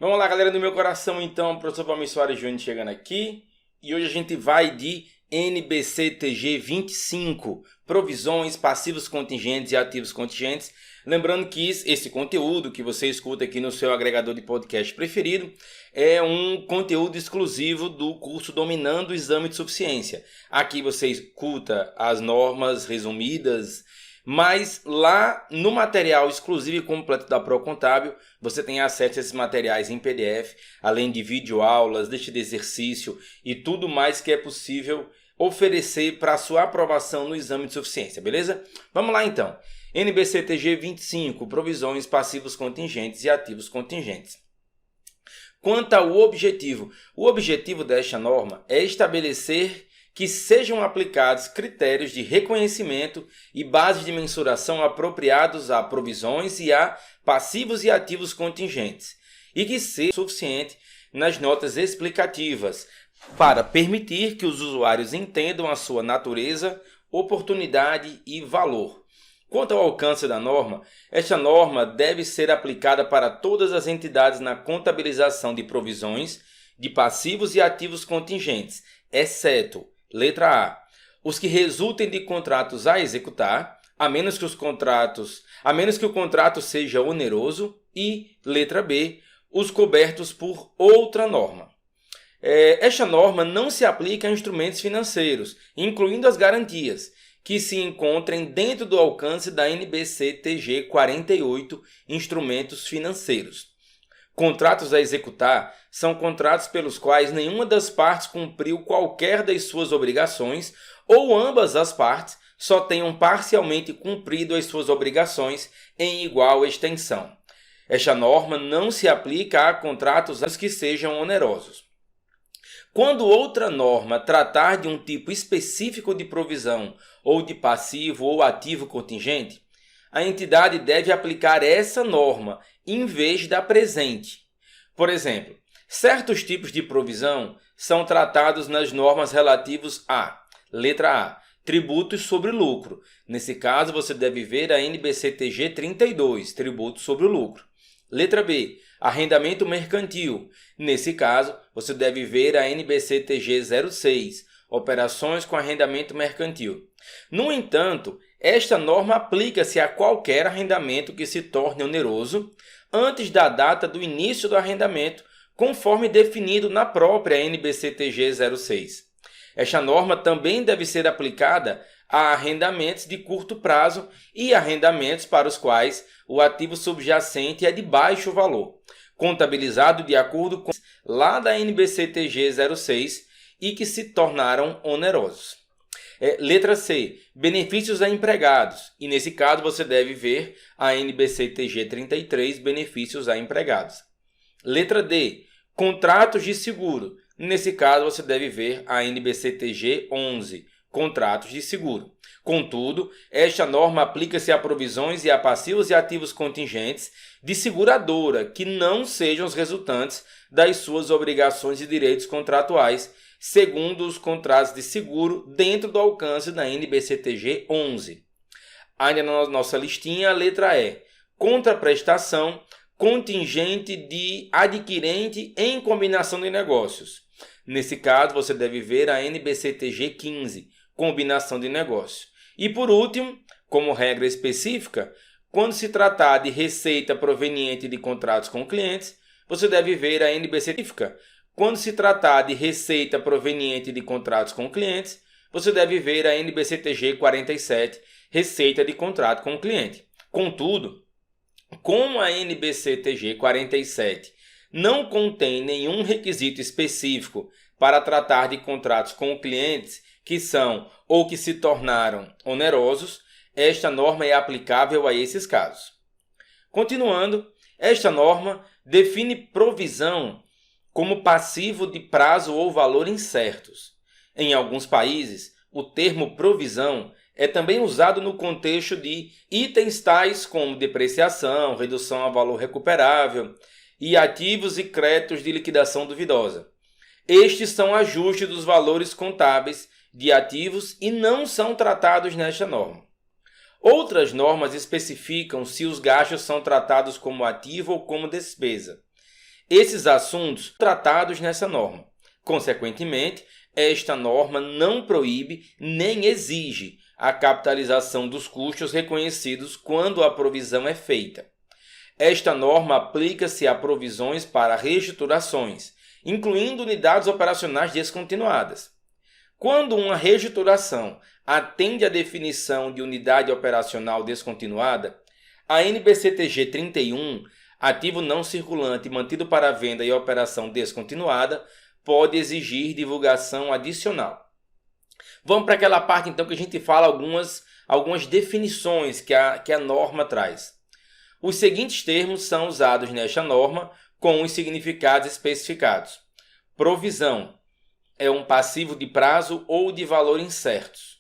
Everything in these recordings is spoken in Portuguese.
Vamos lá, galera do meu coração, então, professor Palmeiras Soares Júnior chegando aqui. E hoje a gente vai de NBCTG 25, provisões, passivos contingentes e ativos contingentes. Lembrando que esse conteúdo que você escuta aqui no seu agregador de podcast preferido é um conteúdo exclusivo do curso Dominando o Exame de Suficiência. Aqui você escuta as normas resumidas, mas lá no material exclusivo e completo da ProContábil, você tem acesso a esses materiais em PDF, além de videoaulas, lista de exercício e tudo mais que é possível oferecer para a sua aprovação no exame de suficiência, beleza? Vamos lá então. NBCTG 25, provisões, passivos contingentes e ativos contingentes. Quanto ao objetivo, o objetivo desta norma é estabelecer que sejam aplicados critérios de reconhecimento e bases de mensuração apropriados a provisões e a passivos e ativos contingentes, e que seja suficiente nas notas explicativas para permitir que os usuários entendam a sua natureza, oportunidade e valor. Quanto ao alcance da norma, esta norma deve ser aplicada para todas as entidades na contabilização de provisões, de passivos e ativos contingentes, exceto letra A, os que resultem de contratos a executar, a menos que o contrato seja oneroso, e letra B, os cobertos por outra norma. Esta norma não se aplica a instrumentos financeiros, incluindo as garantias, que se encontrem dentro do alcance da NBCTG 48, instrumentos financeiros. Contratos a executar são contratos pelos quais nenhuma das partes cumpriu qualquer das suas obrigações ou ambas as partes só tenham parcialmente cumprido as suas obrigações em igual extensão. Esta norma não se aplica a contratos que sejam onerosos. Quando outra norma tratar de um tipo específico de provisão ou de passivo ou ativo contingente, a entidade deve aplicar essa norma em vez da presente. Por exemplo, certos tipos de provisão são tratados nas normas relativos a, letra A, tributos sobre lucro. Nesse caso, você deve ver a NBCTG 32, tributos sobre o lucro. Letra B, arrendamento mercantil. Nesse caso, você deve ver a NBCTG 06, operações com arrendamento mercantil. No entanto, esta norma aplica-se a qualquer arrendamento que se torne oneroso antes da data do início do arrendamento, conforme definido na própria NBCTG 06. Esta norma também deve ser aplicada a arrendamentos de curto prazo e arrendamentos para os quais o ativo subjacente é de baixo valor, contabilizado de acordo com lá da NBCTG 06 e que se tornaram onerosos. Letra C, benefícios a empregados, e nesse caso você deve ver a NBCTG 33, benefícios a empregados. Letra D, contratos de seguro, nesse caso você deve ver a NBCTG 11, contratos de seguro. Contudo, esta norma aplica-se a provisões e a passivos e ativos contingentes de seguradora que não sejam os resultantes das suas obrigações e direitos contratuais, segundo os contratos de seguro dentro do alcance da NBCTG 11. Ainda na nossa listinha, a letra E, contraprestação contingente de adquirente em combinação de negócios. Nesse caso, você deve ver a NBCTG 15, combinação de negócio. E por último, como regra específica, quando se tratar de receita proveniente de contratos com clientes, você deve ver a NBCTG. Quando se tratar de receita proveniente de contratos com clientes, você deve ver a NBCTG 47, receita de contrato com cliente. Contudo, como a NBCTG 47 não contém nenhum requisito específico para tratar de contratos com clientes que são ou que se tornaram onerosos, esta norma é aplicável a esses casos. Continuando, esta norma define provisão como passivo de prazo ou valor incertos. Em alguns países, o termo provisão é também usado no contexto de itens tais como depreciação, redução a valor recuperável e ativos e créditos de liquidação duvidosa. Estes são ajustes dos valores contábeis de ativos e não são tratados nesta norma. Outras normas especificam se os gastos são tratados como ativo ou como despesa. esses assuntos tratados nessa norma. Consequentemente, esta norma não proíbe nem exige a capitalização dos custos reconhecidos quando a provisão é feita. Esta norma aplica-se a provisões para reestruturações, incluindo unidades operacionais descontinuadas. Quando uma reestruturação atende à definição de unidade operacional descontinuada, a NBCTG 31, ativo não circulante mantido para venda e operação descontinuada, pode exigir divulgação adicional. Vamos para aquela parte então que a gente fala algumas definições que a norma traz. Os seguintes termos são usados nesta norma com os significados especificados. Provisão é um passivo de prazo ou de valor incertos.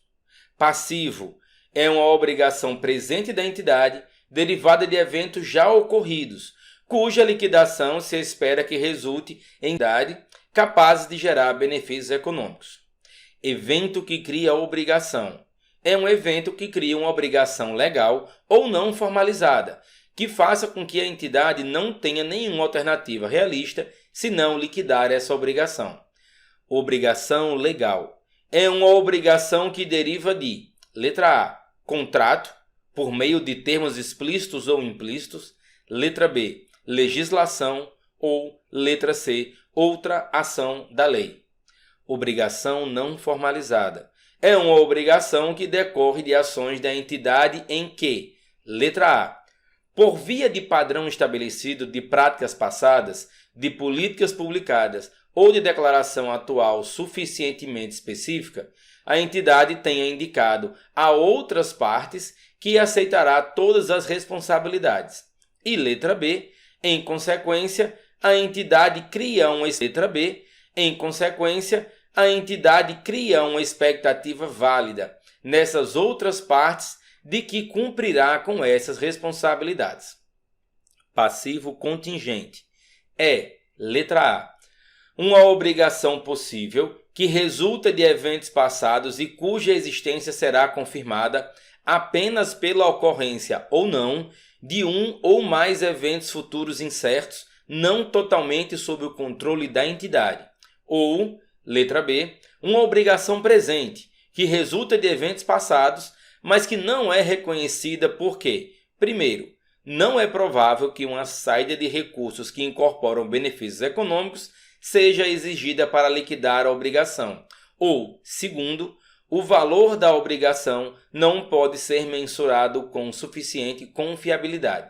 Passivo é uma obrigação presente da entidade derivada de eventos já ocorridos, cuja liquidação se espera que resulte em entidade capazes de gerar benefícios econômicos. Evento que cria obrigação é um evento que cria uma obrigação legal ou não formalizada, que faça com que a entidade não tenha nenhuma alternativa realista senão liquidar essa obrigação. Obrigação legal é uma obrigação que deriva de, letra A, contrato, por meio de termos explícitos ou implícitos, letra B, legislação ou, letra C, outra ação da lei. Obrigação não formalizada é uma obrigação que decorre de ações da entidade em que, letra A, por via de padrão estabelecido de práticas passadas, de políticas publicadas ou de declaração atual suficientemente específica, a entidade tenha indicado a outras partes que aceitará todas as responsabilidades. E letra B, em consequência, a entidade cria uma expectativa válida nessas outras partes de que cumprirá com essas responsabilidades. Passivo contingente é, letra A, uma obrigação possível que resulta de eventos passados e cuja existência será confirmada apenas pela ocorrência ou não de um ou mais eventos futuros incertos, não totalmente sob o controle da entidade. Ou, letra B, uma obrigação presente que resulta de eventos passados, mas que não é reconhecida porque, primeiro, não é provável que uma saída de recursos que incorporam benefícios econômicos seja exigida para liquidar a obrigação, ou, segundo, o valor da obrigação não pode ser mensurado com suficiente confiabilidade.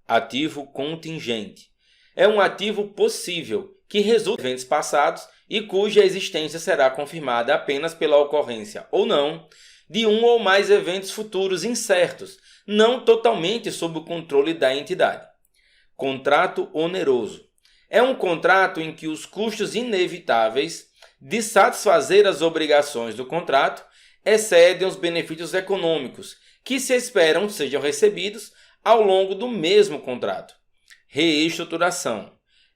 Ativo contingente é um ativo possível que resulta de eventos passados e cuja existência será confirmada apenas pela ocorrência ou não de um ou mais eventos futuros incertos, não totalmente sob o controle da entidade. Contrato oneroso é um contrato em que os custos inevitáveis de satisfazer as obrigações do contrato excedem os benefícios econômicos que se esperam sejam recebidos ao longo do mesmo contrato. Reestruturação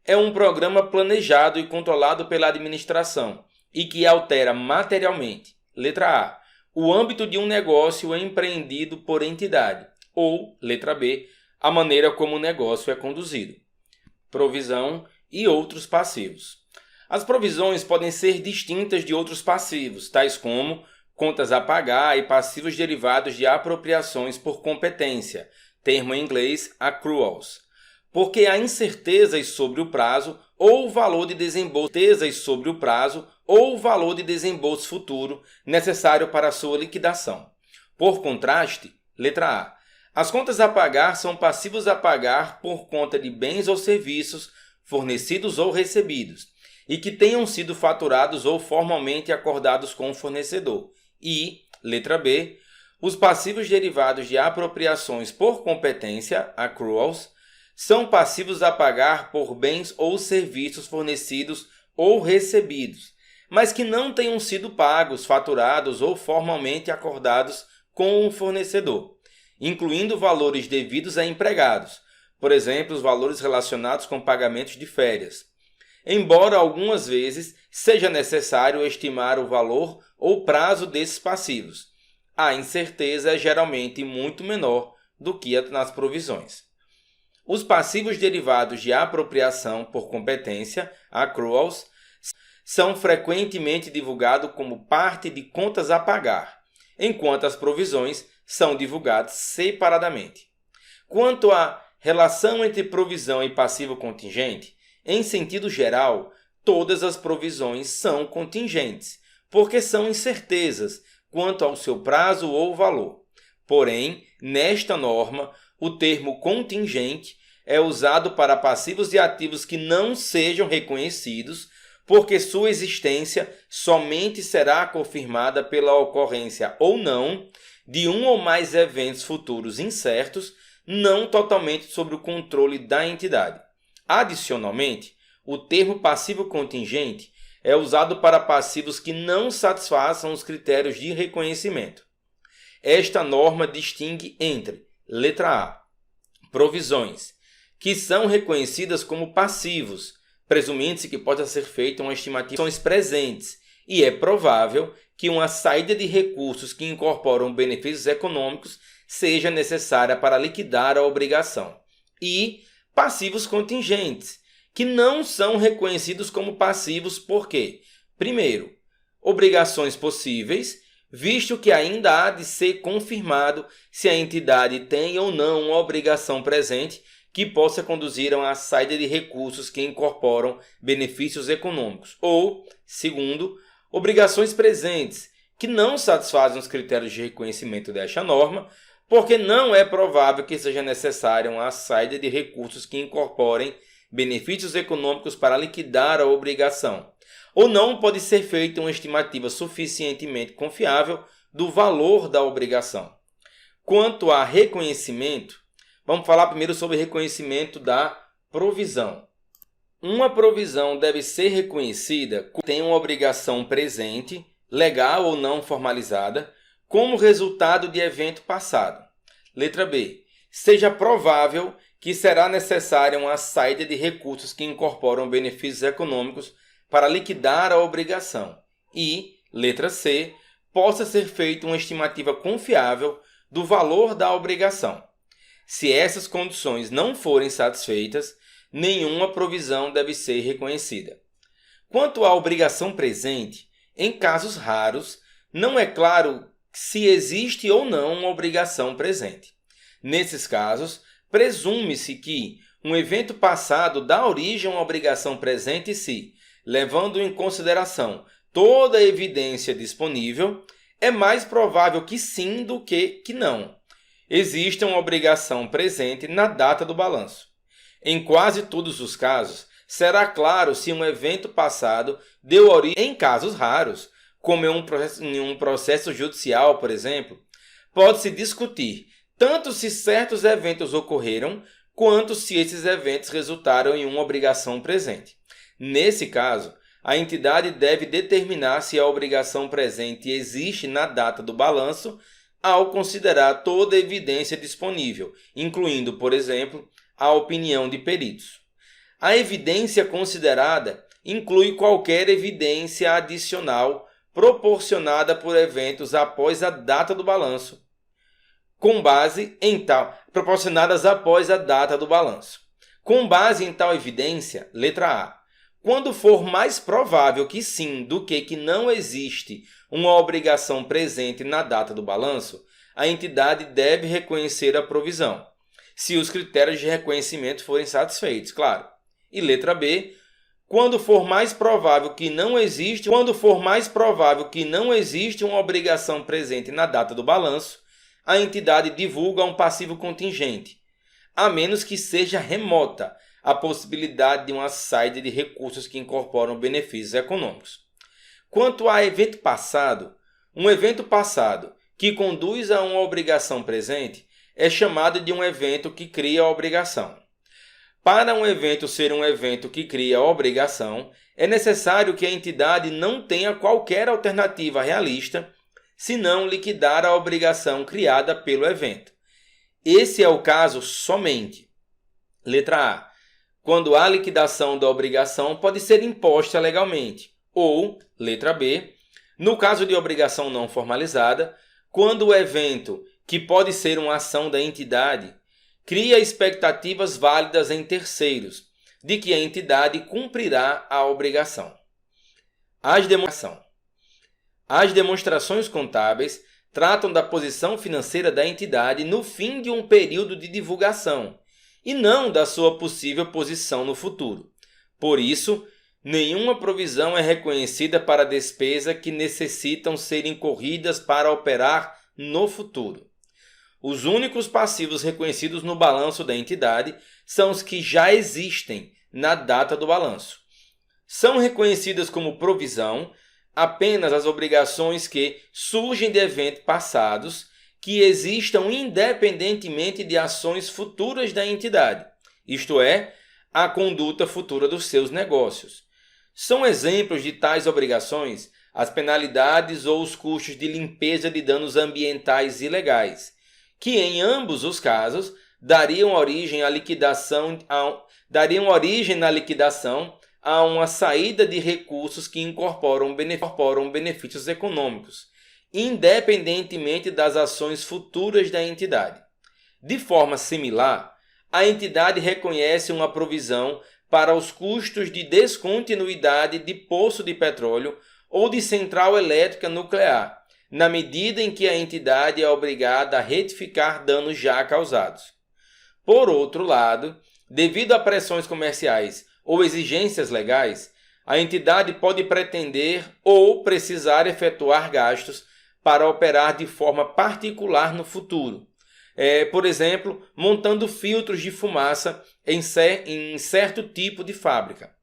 é um programa planejado e controlado pela administração e que altera materialmente, letra A, o âmbito de um negócio empreendido por entidade, ou, letra B, a maneira como o negócio é conduzido. Provisão e outros passivos. As provisões podem ser distintas de outros passivos, tais como contas a pagar e passivos derivados de apropriações por competência, termo em inglês accruals, porque há incertezas sobre o prazo ou o valor de desembolso futuro necessário para a sua liquidação. Por contraste, letra A, as contas a pagar são passivos a pagar por conta de bens ou serviços fornecidos ou recebidos e que tenham sido faturados ou formalmente acordados com o fornecedor. E, letra B, os passivos derivados de apropriações por competência, accruals, são passivos a pagar por bens ou serviços fornecidos ou recebidos, mas que não tenham sido pagos, faturados ou formalmente acordados com o fornecedor, incluindo valores devidos a empregados, por exemplo, os valores relacionados com pagamentos de férias. Embora algumas vezes seja necessário estimar o valor ou prazo desses passivos, a incerteza é geralmente muito menor do que nas provisões. Os passivos derivados de apropriação por competência, accruals, são frequentemente divulgados como parte de contas a pagar, enquanto as provisões são divulgadas separadamente. Quanto à relação entre provisão e passivo contingente, em sentido geral, todas as provisões são contingentes, porque são incertezas quanto ao seu prazo ou valor. Porém, nesta norma, o termo contingente é usado para passivos e ativos que não sejam reconhecidos, porque sua existência somente será confirmada pela ocorrência ou não de um ou mais eventos futuros incertos, não totalmente sob o controle da entidade. Adicionalmente, o termo passivo contingente é usado para passivos que não satisfaçam os critérios de reconhecimento. Esta norma distingue entre, letra A, provisões, que são reconhecidas como passivos, presumindo-se que possa ser feita uma estimativa de presentes, e é provável que uma saída de recursos que incorporam benefícios econômicos seja necessária para liquidar a obrigação. E passivos contingentes, que não são reconhecidos como passivos porque, primeiro, obrigações possíveis, visto que ainda há de ser confirmado se a entidade tem ou não uma obrigação presente que possa conduzir a uma saída de recursos que incorporam benefícios econômicos. Ou, segundo, obrigações presentes, que não satisfazem os critérios de reconhecimento desta norma, porque não é provável que seja necessária uma saída de recursos que incorporem benefícios econômicos para liquidar a obrigação, ou não pode ser feita uma estimativa suficientemente confiável do valor da obrigação. Quanto a reconhecimento, vamos falar primeiro sobre reconhecimento da provisão. Uma provisão deve ser reconhecida quando tem uma obrigação presente, legal ou não formalizada, como resultado de evento passado. Letra B. Seja provável que será necessária uma saída de recursos que incorporam benefícios econômicos para liquidar a obrigação. E, letra C, possa ser feita uma estimativa confiável do valor da obrigação. Se essas condições não forem satisfeitas, nenhuma provisão deve ser reconhecida. Quanto à obrigação presente, em casos raros, não é claro se existe ou não uma obrigação presente. Nesses casos, presume-se que um evento passado dá origem a uma obrigação presente se, levando em consideração toda a evidência disponível, é mais provável que sim do que não existe uma obrigação presente na data do balanço. Em quase todos os casos, será claro se um evento passado deu origem. Em casos raros, como em um processo judicial, por exemplo, pode-se discutir tanto se certos eventos ocorreram, quanto se esses eventos resultaram em uma obrigação presente. Nesse caso, a entidade deve determinar se a obrigação presente existe na data do balanço, ao considerar toda a evidência disponível, incluindo, por exemplo, a opinião de peritos. A evidência considerada inclui qualquer evidência adicional proporcionada por eventos após a data do balanço, proporcionadas após a data do balanço. Com base em tal evidência, letra A, quando for mais provável que sim do que não existe uma obrigação presente na data do balanço, a entidade deve reconhecer a provisão, se os critérios de reconhecimento forem satisfeitos, claro. E letra B, quando for mais provável que não existe uma obrigação presente na data do balanço, a entidade divulga um passivo contingente, a menos que seja remota a possibilidade de uma saída de recursos que incorporam benefícios econômicos. Quanto a evento passado, um evento passado que conduz a uma obrigação presente é chamado de um evento que cria a obrigação. Para um evento ser um evento que cria a obrigação, é necessário que a entidade não tenha qualquer alternativa realista senão liquidar a obrigação criada pelo evento. Esse é o caso somente. Letra A. Quando a liquidação da obrigação pode ser imposta legalmente. Ou, letra B, no caso de obrigação não formalizada, quando o evento, que pode ser uma ação da entidade, cria expectativas válidas em terceiros de que a entidade cumprirá a obrigação. As demonstrações contábeis tratam da posição financeira da entidade no fim de um período de divulgação e não da sua possível posição no futuro. Por isso, nenhuma provisão é reconhecida para despesas que necessitam ser incorridas para operar no futuro. Os únicos passivos reconhecidos no balanço da entidade são os que já existem na data do balanço. São reconhecidas como provisão apenas as obrigações que surgem de eventos passados que existam independentemente de ações futuras da entidade, isto é, a conduta futura dos seus negócios. São exemplos de tais obrigações as penalidades ou os custos de limpeza de danos ambientais ilegais, que em ambos os casos dariam origem na liquidação a uma saída de recursos que incorporam benefícios econômicos, independentemente das ações futuras da entidade. De forma similar, a entidade reconhece uma provisão para os custos de descontinuidade de poço de petróleo ou de central elétrica nuclear, na medida em que a entidade é obrigada a retificar danos já causados. Por outro lado, devido a pressões comerciais ou exigências legais, a entidade pode pretender ou precisar efetuar gastos para operar de forma particular no futuro. Por exemplo, montando filtros de fumaça em certo tipo de fábrica.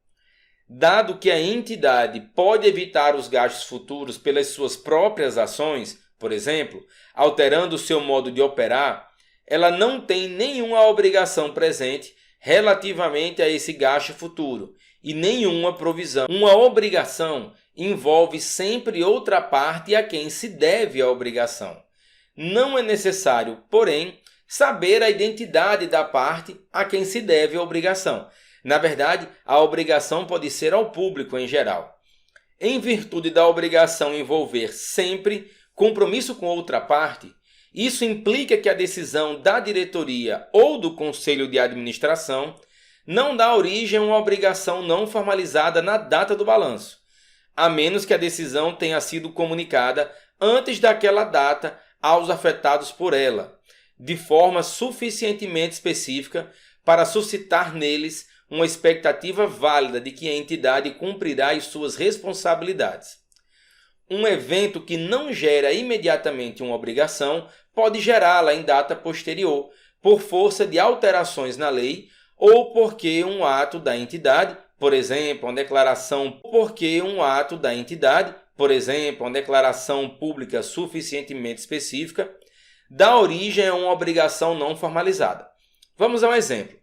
Dado que a entidade pode evitar os gastos futuros pelas suas próprias ações, por exemplo, alterando o seu modo de operar, ela não tem nenhuma obrigação presente relativamente a esse gasto futuro e nenhuma provisão. Uma obrigação envolve sempre outra parte a quem se deve a obrigação. Não é necessário, porém, saber a identidade da parte a quem se deve a obrigação. Na verdade, a obrigação pode ser ao público em geral. Em virtude da obrigação envolver sempre compromisso com outra parte, isso implica que a decisão da diretoria ou do conselho de administração não dá origem a uma obrigação não formalizada na data do balanço, a menos que a decisão tenha sido comunicada antes daquela data aos afetados por ela, de forma suficientemente específica para suscitar neles uma expectativa válida de que a entidade cumprirá as suas responsabilidades. Um evento que não gera imediatamente uma obrigação pode gerá-la em data posterior, por força de alterações na lei ou porque um ato da entidade, por exemplo, uma declaração pública suficientemente específica, dá origem a uma obrigação não formalizada. Vamos a um exemplo.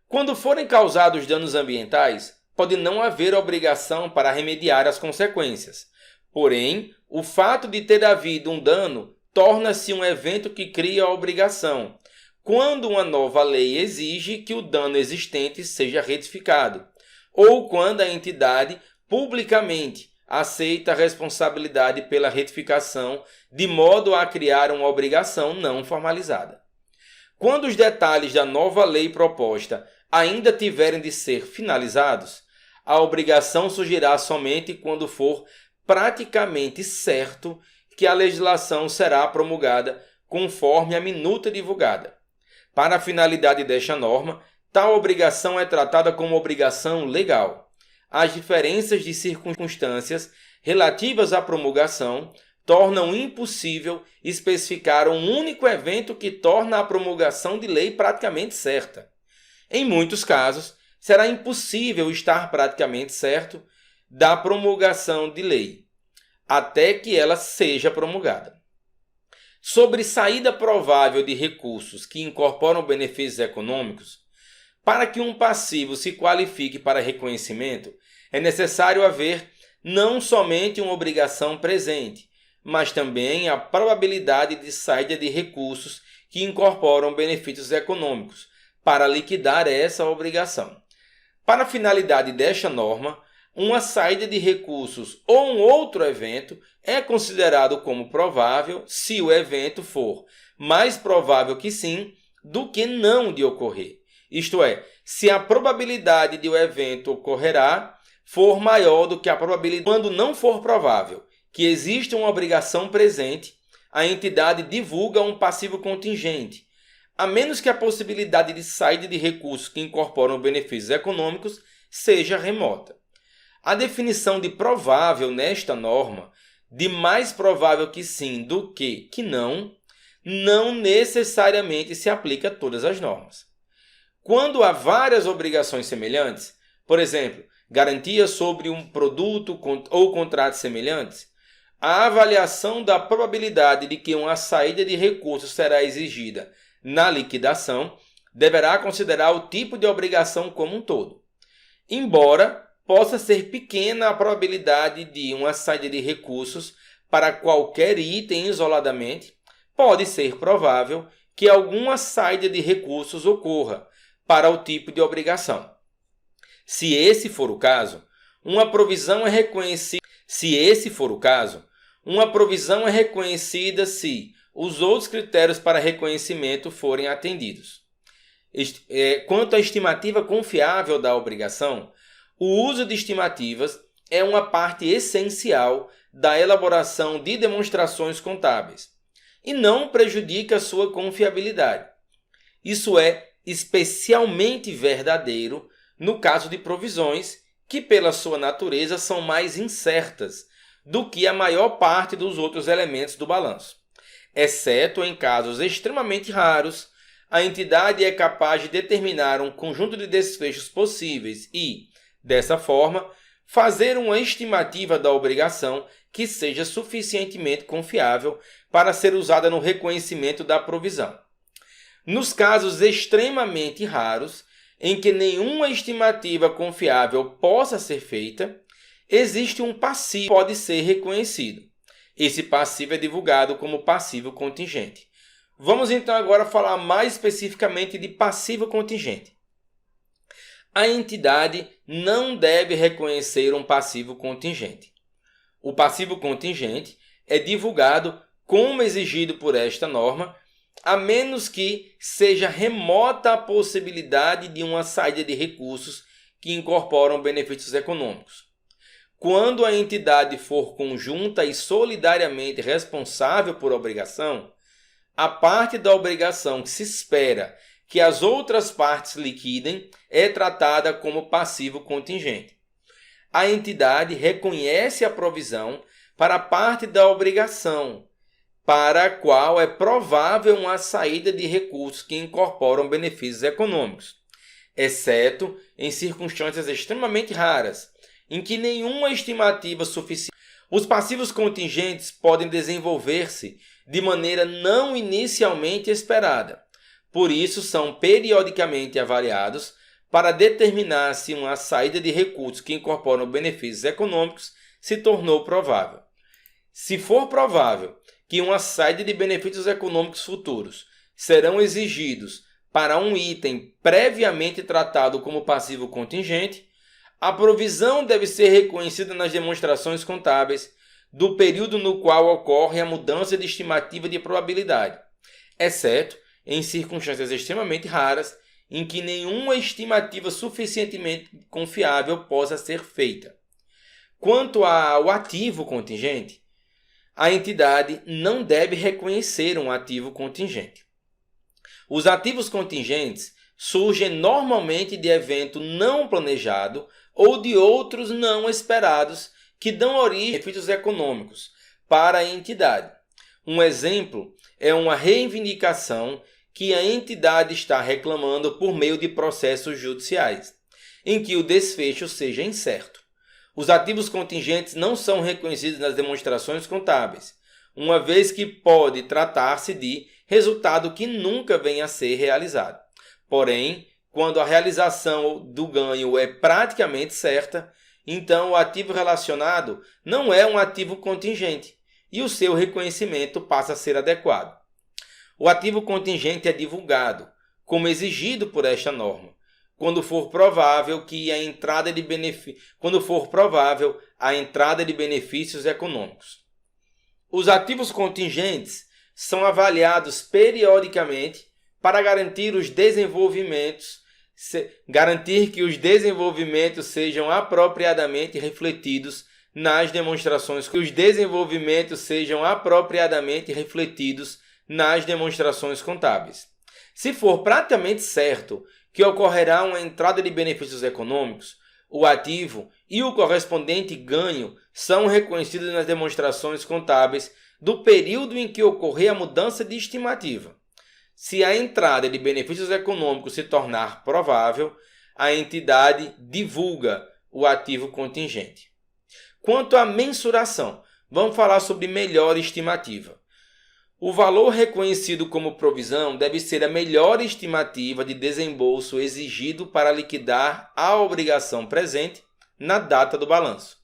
Quando forem causados danos ambientais, pode não haver obrigação para remediar as consequências. Porém, o fato de ter havido um dano torna-se um evento que cria a obrigação, quando uma nova lei exige que o dano existente seja retificado, ou quando a entidade publicamente aceita a responsabilidade pela retificação, de modo a criar uma obrigação não formalizada. Quando os detalhes da nova lei proposta ainda tiverem de ser finalizados, a obrigação surgirá somente quando for praticamente certo que a legislação será promulgada conforme a minuta divulgada. Para a finalidade desta norma, tal obrigação é tratada como obrigação legal. As diferenças de circunstâncias relativas à promulgação tornam impossível especificar um único evento que torna a promulgação de lei praticamente certa. Em muitos casos, será impossível estar praticamente certo da promulgação de lei, até que ela seja promulgada. Sobre saída provável de recursos que incorporam benefícios econômicos, para que um passivo se qualifique para reconhecimento, é necessário haver não somente uma obrigação presente, mas também a probabilidade de saída de recursos que incorporam benefícios econômicos, para liquidar essa obrigação. Para a finalidade desta norma, uma saída de recursos ou um outro evento é considerado como provável se o evento for mais provável que sim do que não de ocorrer. Isto é, se a probabilidade de o evento ocorrerá for maior do que a probabilidade quando não for provável que exista uma obrigação presente, a entidade divulga um passivo contingente, a menos que a possibilidade de saída de recursos que incorporam benefícios econômicos seja remota. A definição de provável nesta norma, de mais provável que sim do que não necessariamente se aplica a todas as normas. Quando há várias obrigações semelhantes, por exemplo, garantia sobre um produto ou contratos semelhantes, a avaliação da probabilidade de que uma saída de recursos será exigida na liquidação deverá considerar o tipo de obrigação como um todo. Embora possa ser pequena a probabilidade de uma saída de recursos para qualquer item isoladamente, pode ser provável que alguma saída de recursos ocorra para o tipo de obrigação. Se esse for o caso, uma provisão é reconhecida. Se os outros critérios para reconhecimento forem atendidos. Quanto à estimativa confiável da obrigação, o uso de estimativas é uma parte essencial da elaboração de demonstrações contábeis e não prejudica sua confiabilidade. Isso é especialmente verdadeiro no caso de provisões que, pela sua natureza, são mais incertas do que a maior parte dos outros elementos do balanço. Exceto em casos extremamente raros, a entidade é capaz de determinar um conjunto de desfechos possíveis e, dessa forma, fazer uma estimativa da obrigação que seja suficientemente confiável para ser usada no reconhecimento da provisão. Nos casos extremamente raros, em que nenhuma estimativa confiável possa ser feita, existe um passivo que pode ser reconhecido. Esse passivo é divulgado como passivo contingente. Vamos então agora falar mais especificamente de passivo contingente. A entidade não deve reconhecer um passivo contingente. O passivo contingente é divulgado como exigido por esta norma, a menos que seja remota a possibilidade de uma saída de recursos que incorporam benefícios econômicos. Quando a entidade for conjunta e solidariamente responsável por obrigação, a parte da obrigação que se espera que as outras partes liquidem é tratada como passivo contingente. A entidade reconhece a provisão para a parte da obrigação, para a qual é provável uma saída de recursos que incorporam benefícios econômicos, exceto em circunstâncias extremamente raras, em que nenhuma estimativa suficiente. Os passivos contingentes podem desenvolver-se de maneira não inicialmente esperada. Por isso, são periodicamente avaliados para determinar se uma saída de recursos que incorporam benefícios econômicos se tornou provável. Se for provável que uma saída de benefícios econômicos futuros serão exigidos para um item previamente tratado como passivo contingente, a provisão deve ser reconhecida nas demonstrações contábeis do período no qual ocorre a mudança de estimativa de probabilidade, exceto em circunstâncias extremamente raras em que nenhuma estimativa suficientemente confiável possa ser feita. Quanto ao ativo contingente, a entidade não deve reconhecer um ativo contingente. Os ativos contingentes surgem normalmente de evento não planejado ou de outros não esperados que dão origem a benefícios econômicos para a entidade. Um exemplo é uma reivindicação que a entidade está reclamando por meio de processos judiciais, em que o desfecho seja incerto. Os ativos contingentes não são reconhecidos nas demonstrações contábeis, uma vez que pode tratar-se de resultado que nunca venha a ser realizado. Porém, quando a realização do ganho é praticamente certa, então o ativo relacionado não é um ativo contingente e o seu reconhecimento passa a ser adequado. O ativo contingente é divulgado, como exigido por esta norma, quando for provável a entrada de benefícios econômicos. Os ativos contingentes são avaliados periodicamente para garantir que os desenvolvimentos sejam apropriadamente refletidos nas demonstrações contábeis. Se for praticamente certo que ocorrerá uma entrada de benefícios econômicos, o ativo e o correspondente ganho são reconhecidos nas demonstrações contábeis do período em que ocorrer a mudança de estimativa. Se a entrada de benefícios econômicos se tornar provável, a entidade divulga o ativo contingente. Quanto à mensuração, vamos falar sobre melhor estimativa. O valor reconhecido como provisão deve ser a melhor estimativa de desembolso exigido para liquidar a obrigação presente na data do balanço.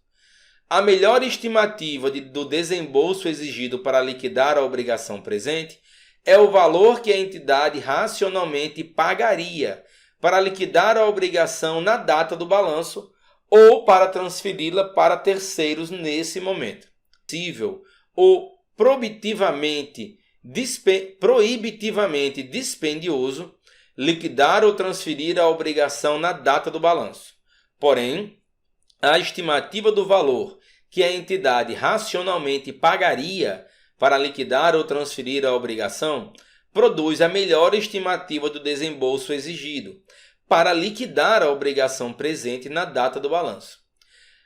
A melhor estimativa do desembolso exigido para liquidar a obrigação presente é o valor que a entidade racionalmente pagaria para liquidar a obrigação na data do balanço ou para transferi-la para terceiros nesse momento. Possível ou proibitivamente dispendioso liquidar ou transferir a obrigação na data do balanço. Porém, a estimativa do valor que a entidade racionalmente pagaria para liquidar ou transferir a obrigação produz a melhor estimativa do desembolso exigido para liquidar a obrigação presente na data do balanço.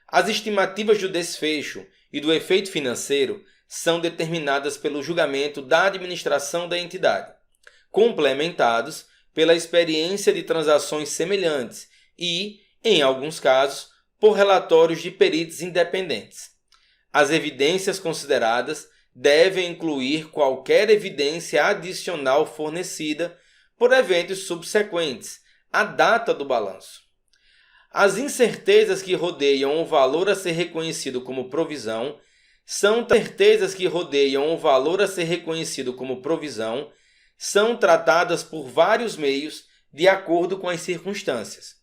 As estimativas do desfecho e do efeito financeiro são determinadas pelo julgamento da administração da entidade, complementados pela experiência de transações semelhantes e, em alguns casos, por relatórios de peritos independentes. As evidências consideradas devem incluir qualquer evidência adicional fornecida por eventos subsequentes à data do balanço. As incertezas que rodeiam o valor a ser reconhecido como provisão são tratadas por vários meios de acordo com as circunstâncias.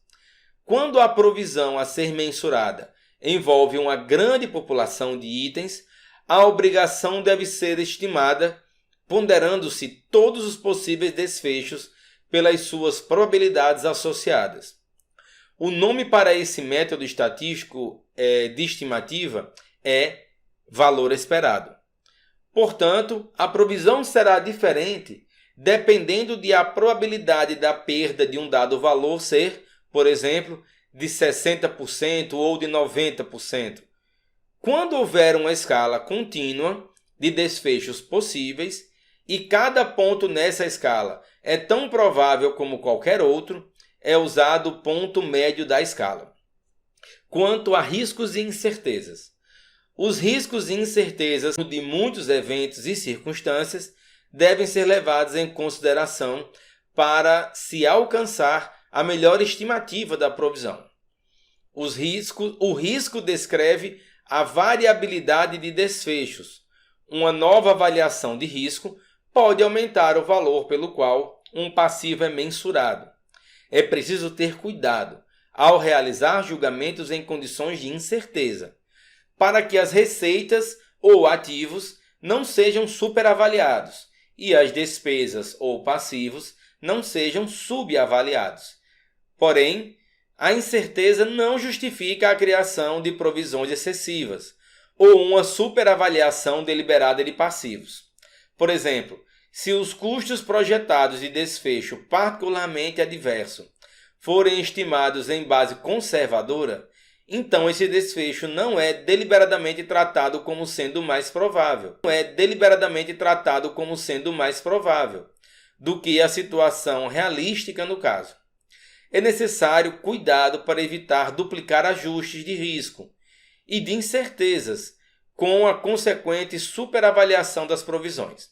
Quando a provisão a ser mensurada envolve uma grande população de itens, a obrigação deve ser estimada ponderando-se todos os possíveis desfechos pelas suas probabilidades associadas. O nome para esse método estatístico de estimativa é valor esperado. Portanto, a provisão será diferente dependendo de a probabilidade da perda de um dado valor ser, por exemplo, de 60% ou de 90%. Quando houver uma escala contínua de desfechos possíveis e cada ponto nessa escala é tão provável como qualquer outro, é usado o ponto médio da escala. Quanto a riscos e incertezas, os riscos e incertezas de muitos eventos e circunstâncias devem ser levados em consideração para se alcançar a melhor estimativa da provisão. O risco descreve a variabilidade de desfechos. Uma nova avaliação de risco pode aumentar o valor pelo qual um passivo é mensurado. É preciso ter cuidado ao realizar julgamentos em condições de incerteza, para que as receitas ou ativos não sejam superavaliados e as despesas ou passivos não sejam subavaliados. Porém, a incerteza não justifica a criação de provisões excessivas ou uma superavaliação deliberada de passivos. Por exemplo, se os custos projetados de desfecho particularmente adverso forem estimados em base conservadora, então esse desfecho não é deliberadamente tratado como sendo mais provável. Do que a situação realística no caso. É necessário cuidado para evitar duplicar ajustes de risco e de incertezas com a consequente superavaliação das provisões.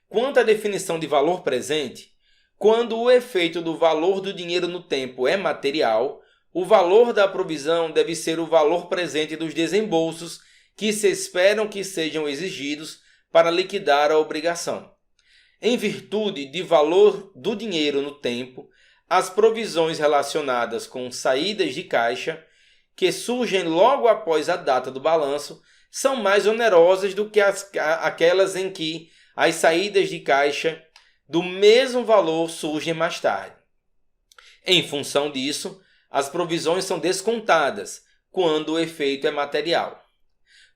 Quanto à definição de valor presente, quando o efeito do valor do dinheiro no tempo é material, o valor da provisão deve ser o valor presente dos desembolsos que se esperam que sejam exigidos para liquidar a obrigação. Em virtude de valor do dinheiro no tempo, as provisões relacionadas com saídas de caixa, que surgem logo após a data do balanço, são mais onerosas do que aquelas em que as saídas de caixa do mesmo valor surgem mais tarde. Em função disso, as provisões são descontadas quando o efeito é material.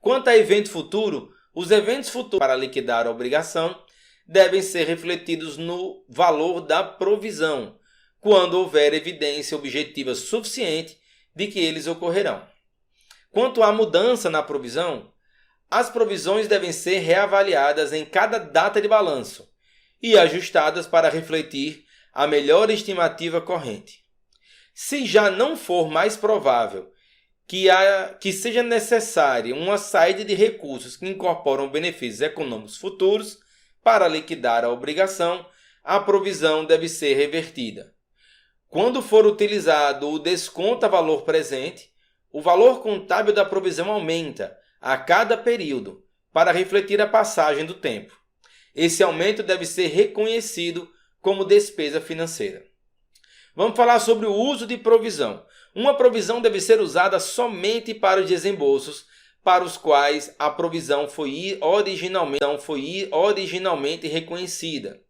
Quanto a evento futuro, os eventos futuros para liquidar a obrigação devem ser refletidos no valor da provisão, quando houver evidência objetiva suficiente de que eles ocorrerão. Quanto à mudança na provisão, as provisões devem ser reavaliadas em cada data de balanço e ajustadas para refletir a melhor estimativa corrente. Se já não for mais provável que seja necessária uma saída de recursos que incorporam benefícios econômicos futuros para liquidar a obrigação, a provisão deve ser revertida. Quando for utilizado o desconto a valor presente, o valor contábil da provisão aumenta a cada período para refletir a passagem do tempo. Esse aumento deve ser reconhecido como despesa financeira. Vamos falar sobre o uso de provisão. Uma provisão deve ser usada somente para os desembolsos para os quais a provisão foi originalmente reconhecida.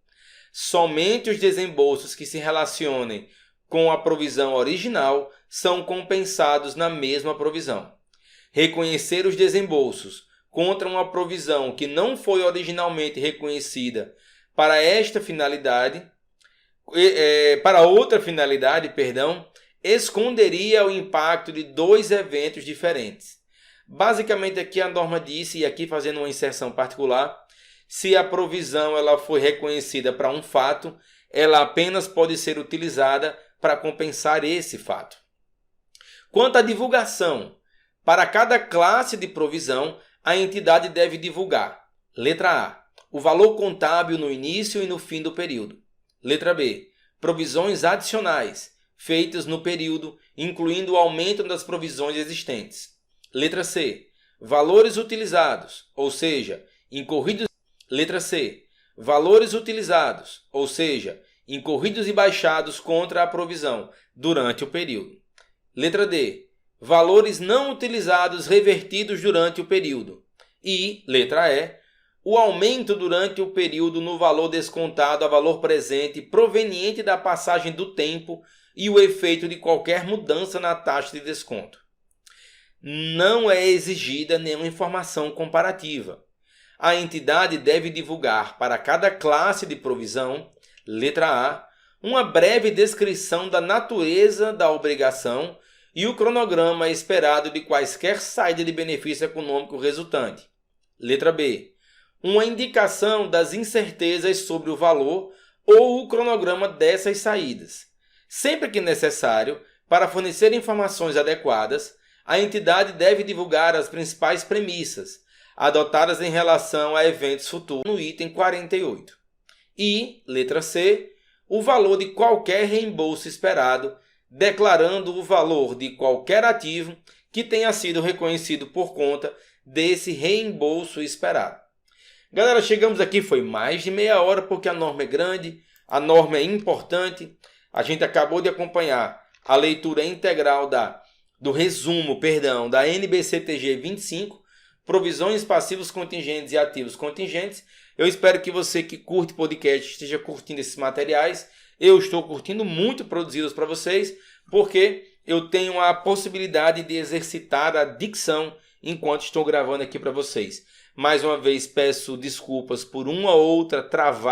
Somente os desembolsos que se relacionem com a provisão original são compensados na mesma provisão. Reconhecer os desembolsos contra uma provisão que não foi originalmente reconhecida para outra finalidade, esconderia o impacto de dois eventos diferentes. Basicamente aqui a norma disse, e aqui fazendo uma inserção particular, se a provisão ela foi reconhecida para um fato, ela apenas pode ser utilizada para compensar esse fato. Quanto à divulgação, para cada classe de provisão, a entidade deve divulgar: letra A, o valor contábil no início e no fim do período. Letra B, provisões adicionais feitas no período, incluindo o aumento das provisões existentes. Letra C, valores utilizados, ou seja, incorridos. Letra C, valores utilizados, ou seja, incorridos e baixados contra a provisão durante o período. Letra D, valores não utilizados revertidos durante o período. E, letra E, o aumento durante o período no valor descontado a valor presente proveniente da passagem do tempo e o efeito de qualquer mudança na taxa de desconto. Não é exigida nenhuma informação comparativa. A entidade deve divulgar para cada classe de provisão, letra A, uma breve descrição da natureza da obrigação e o cronograma esperado de quaisquer saída de benefício econômico resultante. Letra B, uma indicação das incertezas sobre o valor ou o cronograma dessas saídas. Sempre que necessário, para fornecer informações adequadas, a entidade deve divulgar as principais premissas adotadas em relação a eventos futuros no item 48. E, letra C, o valor de qualquer reembolso esperado, declarando o valor de qualquer ativo que tenha sido reconhecido por conta desse reembolso esperado. Galera, chegamos aqui, foi mais de meia hora porque a norma é grande, a norma é importante. A gente acabou de acompanhar a leitura integral do resumo da NBCTG 25, provisões, passivos contingentes e ativos contingentes. Eu espero que você que curte podcast esteja curtindo esses materiais. Eu estou curtindo muito produzi-los para vocês, porque eu tenho a possibilidade de exercitar a dicção enquanto estou gravando aqui para vocês. Mais uma vez peço desculpas por uma ou outra travada